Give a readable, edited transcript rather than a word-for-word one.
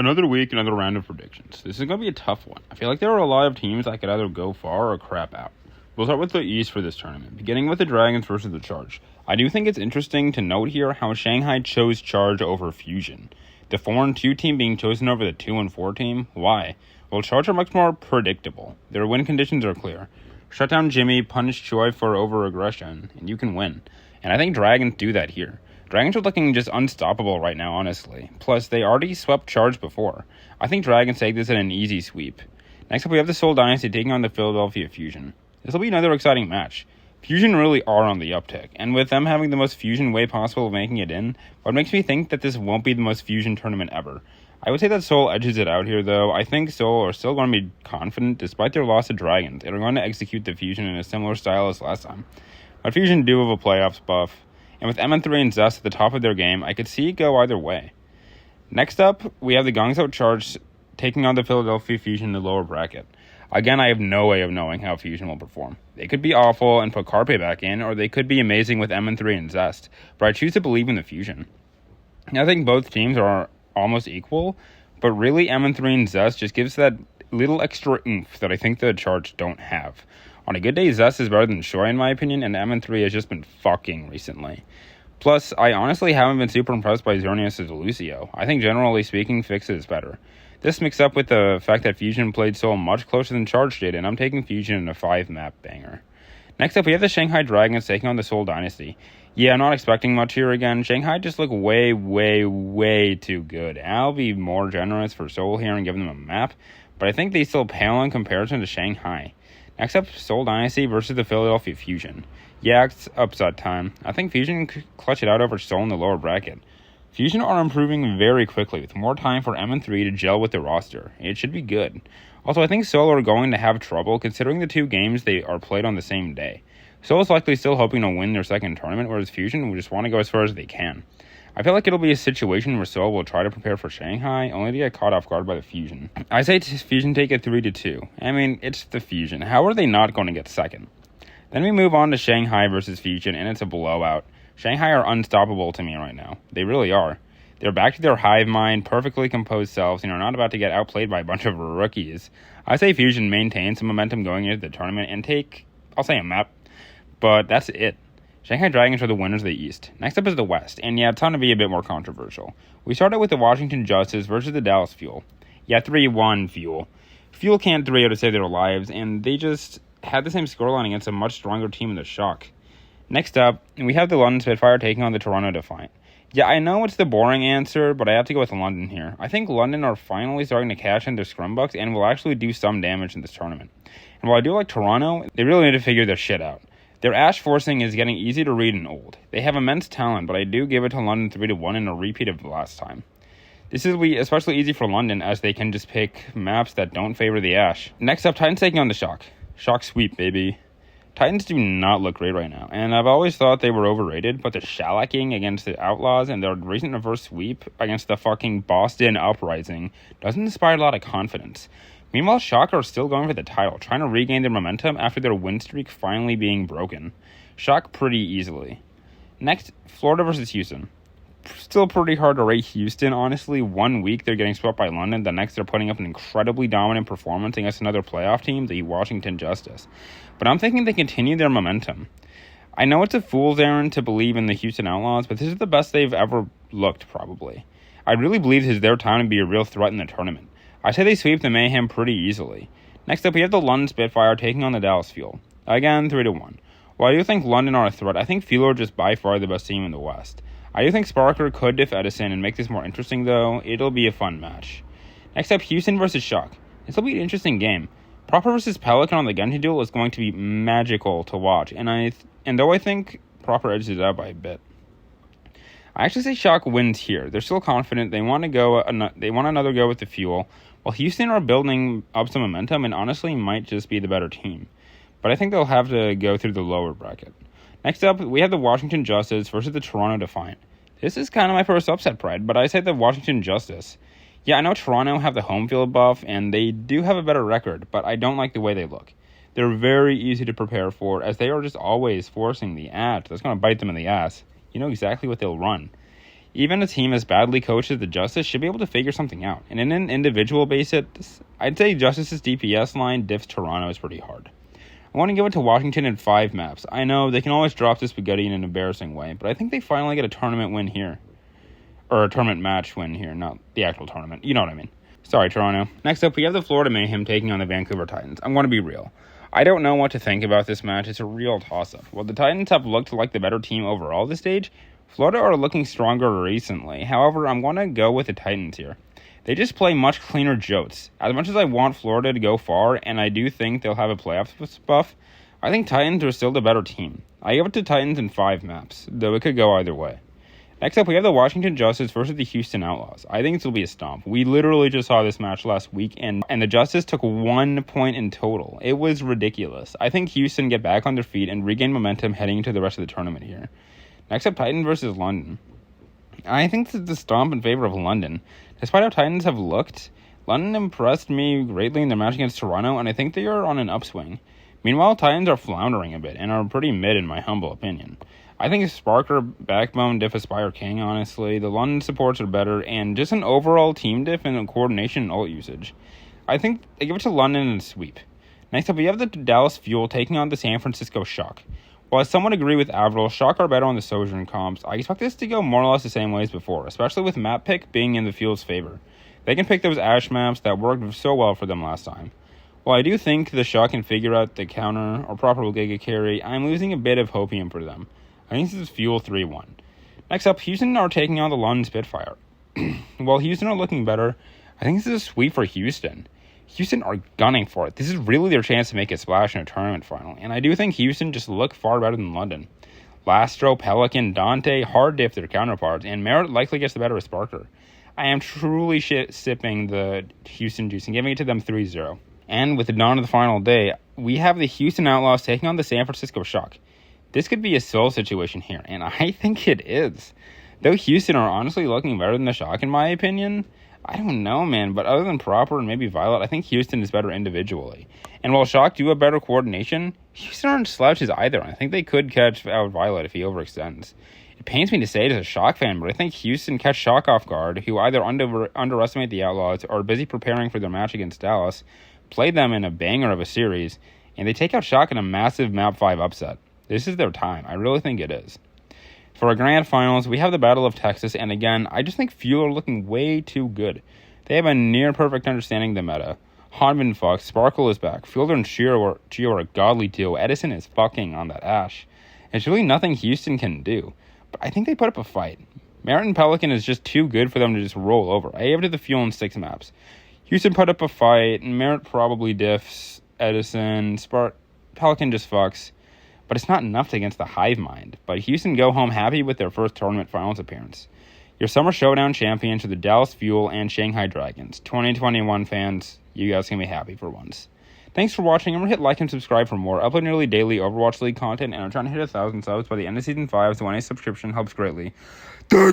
Another week, another round of predictions. This is going to be a tough one. I feel like there are a lot of teams that could either go far or crap out. We'll start with the East for this tournament, beginning with the Dragons versus the Charge. I do think it's interesting to note here how Shanghai chose Charge over Fusion. The 4-2 team being chosen over the 2-4 team? Why? Well, Charge are much more predictable. Their win conditions are clear. Shut down Jimmy, punish Choi for over-aggression, and you can win. And I think Dragons do that here. Dragons are looking just unstoppable right now, honestly. Plus, they already swept Charge before. I think Dragons take this in an easy sweep. Next up, we have the Seoul Dynasty taking on the Philadelphia Fusion. This will be another exciting match. Fusion really are on the uptick, and with them having the most Fusion way possible of making it in, what makes me think that this won't be the most Fusion tournament ever. I would say that Seoul edges it out here, though. I think Seoul are still going to be confident despite their loss to Dragons, and are going to execute the Fusion in a similar style as last time. But Fusion do have a playoffs buff, and with MN3 and Zest at the top of their game, I could see it go either way. Next up, we have the Gongso Charge taking on the Philadelphia Fusion in the lower bracket. Again, I have no way of knowing how Fusion will perform. They could be awful and put Carpe back in, or they could be amazing with MN3 and Zest, but I choose to believe in the Fusion. I think both teams are almost equal, but really MN3 and Zest just gives that little extra oomph that I think the Charge don't have. On a good day, Zest is better than Shoy in my opinion, and MN3 has just been fucking recently. Plus, I honestly haven't been super impressed by Xerneas' Lucio. I think generally speaking, Fix is better. This mixed up with the fact that Fusion played Seoul much closer than Charge did, and I'm taking Fusion in a 5-map banger. Next up, we have the Shanghai Dragons taking on the Seoul Dynasty. Yeah, I'm not expecting much here again. Shanghai just look way, way, way too good. I'll be more generous for Seoul here and give them a map, but I think they still pale in comparison to Shanghai. Next up, Seoul Dynasty versus the Philadelphia Fusion. Yeah, it's upset time. I think Fusion could clutch it out over Seoul in the lower bracket. Fusion are improving very quickly with more time for MN3 to gel with the roster. It should be good. Also, I think Seoul are going to have trouble considering the two games they are played on the same day. Seoul is likely still hoping to win their second tournament, whereas Fusion will just want to go as far as they can. I feel like it'll be a situation where Seoul will try to prepare for Shanghai, only to get caught off guard by the Fusion. I say Fusion take it 3-2. I mean, it's the Fusion. How are they not going to get second? Then we move on to Shanghai versus Fusion, and it's a blowout. Shanghai are unstoppable to me right now. They really are. They're back to their hive mind, perfectly composed selves, and are not about to get outplayed by a bunch of rookies. I say Fusion maintain some momentum going into the tournament and take, I'll say a map, but that's it. Shanghai Dragons are the winners of the East. Next up is the West, and yeah, it's going to be a bit more controversial. We started with the Washington Justice versus the Dallas Fuel. Yeah, 3-1 Fuel. Fuel can't 3-0 to save their lives, and they just had the same scoreline against a much stronger team in the Shock. Next up, we have the London Spitfire taking on the Toronto Defiant. Yeah, I know it's the boring answer, but I have to go with London here. I think London are finally starting to cash in their scrum bucks and will actually do some damage in this tournament. And while I do like Toronto, they really need to figure their shit out. Their Ash forcing is getting easy to read and old. They have immense talent, but I do give it to London 3-1 in a repeat of the last time. This will be especially easy for London as they can just pick maps that don't favor the Ash. Next up, Titans taking on the Shock. Shock sweep, baby. Titans do not look great right now, and I've always thought they were overrated, but the shellacking against the Outlaws and their recent reverse sweep against the fucking Boston Uprising doesn't inspire a lot of confidence. Meanwhile, Shock are still going for the title, trying to regain their momentum after their win streak finally being broken. Shock pretty easily. Next, Florida versus Houston. Still pretty hard to rate Houston, honestly. 1 week they're getting swept by London, the next they're putting up an incredibly dominant performance against another playoff team, the Washington Justice. But I'm thinking they continue their momentum. I know it's a fool's errand to believe in the Houston Outlaws, but this is the best they've ever looked, probably. I really believe this is their time to be a real threat in the tournament. I say they sweep the Mayhem pretty easily. Next up, we have the London Spitfire taking on the Dallas Fuel. Again, 3-1. While I do think London are a threat, I think Fuel are just by far the best team in the West. I do think Sparker could diff Edison and make this more interesting, though. It'll be a fun match. Next up, Houston versus Shock. This will be an interesting game. Proper versus Pelican on the Genji duel is going to be magical to watch, and though I think Proper edges it out by a bit. I actually say Shock wins here. They're still confident. They want another go with the Fuel, while Houston are building up some momentum and honestly might just be the better team. But I think they'll have to go through the lower bracket. Next up, we have the Washington Justice versus the Toronto Defiant. This is kind of my first upset pride, but I say the Washington Justice. Yeah, I know Toronto have the home field buff, and they do have a better record, but I don't like the way they look. They're very easy to prepare for, as they are just always forcing the ads. That's going to bite them in the ass. You know exactly what they'll run. Even a team as badly coached as the Justice should be able to figure something out. And in an individual basis, I'd say Justice's DPS line diffs Toronto is pretty hard. I want to give it to Washington in 5 maps. I know they can always drop the spaghetti in an embarrassing way, but I think they finally get a tournament win here. Or a tournament match win here, not the actual tournament. You know what I mean. Sorry, Toronto. Next up, we have the Florida Mayhem taking on the Vancouver Titans. I'm going to be real. I don't know what to think about this match. It's a real toss-up. While the Titans have looked like the better team overall this stage, Florida are looking stronger recently. However, I'm going to go with the Titans here. They just play much cleaner jotes. As much as I want Florida to go far, and I do think they'll have a playoff buff, I think Titans are still the better team. I give it to Titans in 5 maps, though it could go either way. Next up, we have the Washington Justice versus the Houston Outlaws. I think this will be a stomp. We literally just saw this match last week, and the Justice took 1 point in total. It was ridiculous. I think Houston get back on their feet and regain momentum heading into the rest of the tournament here. Next up, Titans versus London. I think this is the stomp in favor of London. Despite how Titans have looked, London impressed me greatly in their match against Toronto, and I think they are on an upswing. Meanwhile, Titans are floundering a bit and are pretty mid in my humble opinion. I think Sparker, Backbone, Diff, Aspire, King, honestly. The London supports are better, and just an overall team diff and coordination and ult usage. I think I give it to London in a sweep. Next up, we have the Dallas Fuel taking on the San Francisco Shock. While I somewhat agree with Avril, Shock are better on the Sojourn comps, I expect this to go more or less the same way as before, especially with map pick being in the Fuel's favor. They can pick those Ash maps that worked so well for them last time. While I do think the Shock can figure out the counter or proper Giga carry, I'm losing a bit of hopium for them. I think this is Fuel 3-1. Next up, Houston are taking on the London Spitfire. While Houston are looking better, I think this is a sweep for Houston. Houston are gunning for it. This is really their chance to make a splash in a tournament final, and I do think Houston just look far better than London. Lastro, Pelican, Dante, hard diff their counterparts, and Merritt likely gets the better of Sparker. I am truly sipping the Houston juice and giving it to them 3-0. And with the dawn of the final day, we have the Houston Outlaws taking on the San Francisco Shock. This could be a soul situation here, and I think it is. Though Houston are honestly looking better than the Shock in my opinion, I don't know, man, but other than Proper and maybe Violet, I think Houston is better individually. And while Shock do have better coordination, Houston aren't slouches either, and I think they could catch out Violet if he overextends. It pains me to say it as a Shock fan, but I think Houston catch Shock off guard, who either underestimate the Outlaws or are busy preparing for their match against Dallas, play them in a banger of a series, and they take out Shock in a massive Map 5 upset. This is their time. I really think it is. For our grand finals, we have the Battle of Texas, and again, I just think Fuel are looking way too good. They have a near-perfect understanding of the meta. Hanman fucks, Sparkle is back, Fielder and Gio are a godly duo, Edison is fucking on that Ash. It's really nothing Houston can do, but I think they put up a fight. Merritt and Pelican is just too good for them to just roll over. I gave it to the Fuel in 6 maps. Houston put up a fight, Merritt probably diffs, Edison, Pelican just fucks. But it's not enough against the Hive Mind. But Houston go home happy with their first tournament finals appearance. Your Summer Showdown champions are the Dallas Fuel and Shanghai Dragons. 2021 fans, you guys can be happy for once. Thanks for watching, and hit like and subscribe for more. Upload nearly daily Overwatch League content, and I'm trying to hit 1,000 subs by the end of Season 5, so any subscription helps greatly.